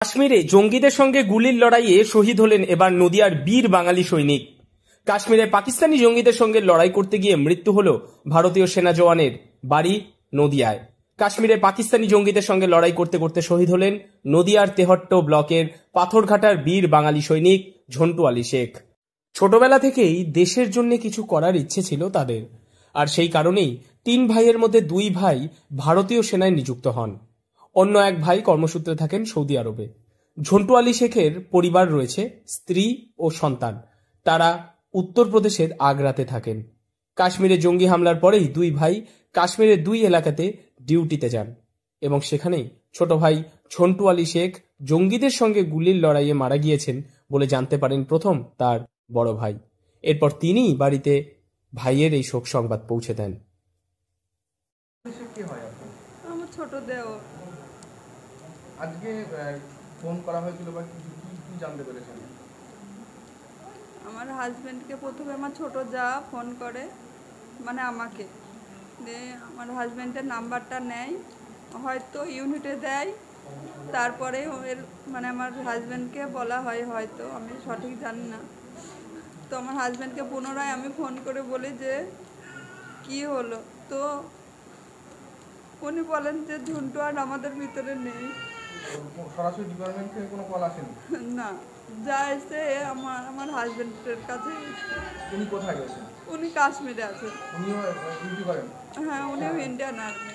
কাশ্মীরে জঙ্গিদের সঙ্গে গুলির লড়াইয়ে শহীদ হলেন এবার নদিয়ার বীর বাঙালি সৈনিক। কাশ্মীরে পাকিস্তানি জঙ্গিদের সঙ্গে লড়াই করতে গিয়ে মৃত্যু হল ভারতীয় সেনা জওয়ানের। বাড়ি নদিয়ায়। কাশ্মীরে পাকিস্তানি জঙ্গিদের সঙ্গে লড়াই করতে করতে শহীদ হলেন নদিয়ার তেহট্ট ব্লকের পাথরঘাটার বীর বাঙালি সৈনিক ঝন্টু আলী শেখ। ছোটবেলা থেকেই দেশের জন্য কিছু করার ইচ্ছে ছিল তাদের, আর সেই কারণেই তিন ভাইয়ের মধ্যে দুই ভাই ভারতীয় সেনায় নিযুক্ত হন। অন্য এক ভাই কর্মসূত্রে থাকেন সৌদি আরবে। ঝন্টু আলী শেখের পরিবার রয়েছে, স্ত্রী ও সন্তান। তারা উত্তরপ্রদেশের আগ্রাতে থাকেন। কাশ্মীরে জঙ্গি হামলার পরেই দুই ভাই কাশ্মীরের দুই এলাকাতে ডিউটিতে যান এবং সেখানেই ছোট ভাই ঝন্টু আলী শেখ জঙ্গিদের সঙ্গে গুলির লড়াইয়ে মারা গিয়েছেন বলে জানতে পারেন প্রথম তার বড় ভাই। এরপর তিনিই বাড়িতে ভাইয়ের এই শোক সংবাদ পৌঁছে দেন। আমার ছোট দেওর। আজকে ফোন করা হয়েছিল বা কি জানতে পেরেছেন? আমার হাজবেন্ডকে প্রথমে আমার ছোট যা ফোন করে, মানে আমাকে আমার হাজবেন্ডের নাম্বারটা নেয়, হয়তো ইউনিটে দেয়, তারপরে এর মানে আমার হাজবেন্ডকে বলা হয়, হয়তো আমি সঠিক জানি না। তো আমার হাজবেন্ডকে পুনরায় আমি ফোন করে বলি যে কি হলো, তো উনি বলেন যে ঝন্টু আর আমাদের ভিতরে নেই। সরাসরি ডিপার্টমেন্ট থেকে কোনো কল আসেনি? না, যা এসে আমার হাজবেন্ডের কাছে। উনি কোথায় গেছেন? উনি কাশ্মীরে আছেন। উনিও ডিউটি করেন? হ্যাঁ, উনিও ইন্ডিয়ান আর্মি।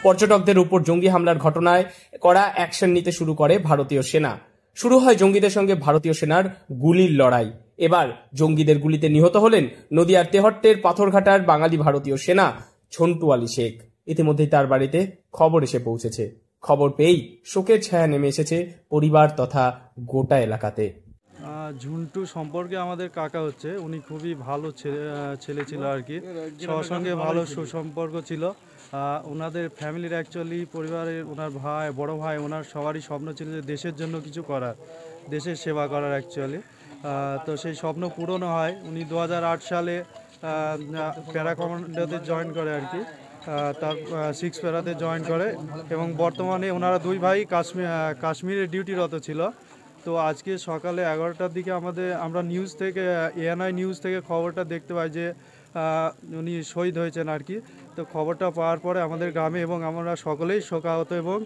পর্যটকদের উপর জঙ্গি হামলার ঘটনায় কড়া অ্যাকশন নিতে শুরু করে ভারতীয় সেনা। শুরু হয় জঙ্গিদের সঙ্গে ভারতীয় সেনার গুলির লড়াই। এবার জঙ্গিদের গুলিতে নিহত হলেন নদিয়ার তেহট্টের পাথরঘাটার বাঙালি ভারতীয় সেনা ঝন্টু আলী শেখ। ইতিমধ্যেই তার বাড়িতে খবর এসে পৌঁছেছে। খবর পেয়েই শোকের ছায়া নেমে এসেছে পরিবার তথা গোটা এলাকাতে। ঝুন্টু সম্পর্কে আমাদের কাকা হচ্ছে, উনি খুবই ভালো ছেলে ছিল আর কি, সবার সঙ্গে ভালো সুসম্পর্ক ছিল। ওনাদের ফ্যামিলির অ্যাকচুয়ালি পরিবারের ওনার ভাই, বড় ভাই, ওনার সবারই স্বপ্ন ছিল যে দেশের জন্য কিছু করার, দেশের সেবা করার অ্যাকচুয়ালি। তো সেই স্বপ্ন পূরণ হয়। উনি 2008 সালে প্যারা কমান্ডোতে জয়েন করে আর কি, তার 6 প্যারাতে জয়েন করে এবং বর্তমানে ওনারা দুই ভাই কাশ্মীরে ডিউটিরত ছিল। তো আজকে সকালে 11টার দিকে আমরা নিউজ থেকে, এএনআই নিউজ থেকে খবরটা দেখতে পাই যে উনি শহীদ হয়েছেন আর কি। তো খবরটা পাওয়ার পরে আমাদের গ্রামে এবং আমরা সকলেই শোকাহত এবং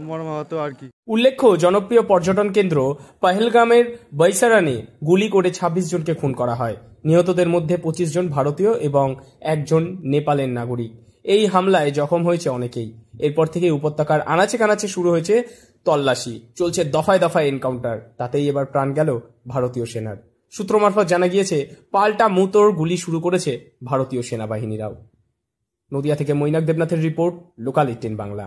মর্মাহত আর কি। উল্লেখ্য, জনপ্রিয় পর্যটন কেন্দ্র পহেলগামের বৈসারানে গুলি করে 26 জনকে খুন করা হয়। নিহতদের মধ্যে 25 জন ভারতীয় এবং একজন নেপালের নাগরিক। এই হামলায় জখম হয়েছে অনেকেই। এরপর থেকে উপত্যকার আনাচে কানাচে শুরু হয়েছে তল্লাশি, চলছে দফায় দফায় এনকাউন্টার। তাতেই এবার প্রাণ গেল ভারতীয় সেনার। সূত্র মারফত জানা গিয়েছে পাল্টা মুতোর গুলি শুরু করেছে ভারতীয় সেনাবাহিনীরাও। নদিয়া থেকে মৈনাক দেবনাথের রিপোর্ট, লোকাল 18 বাংলা।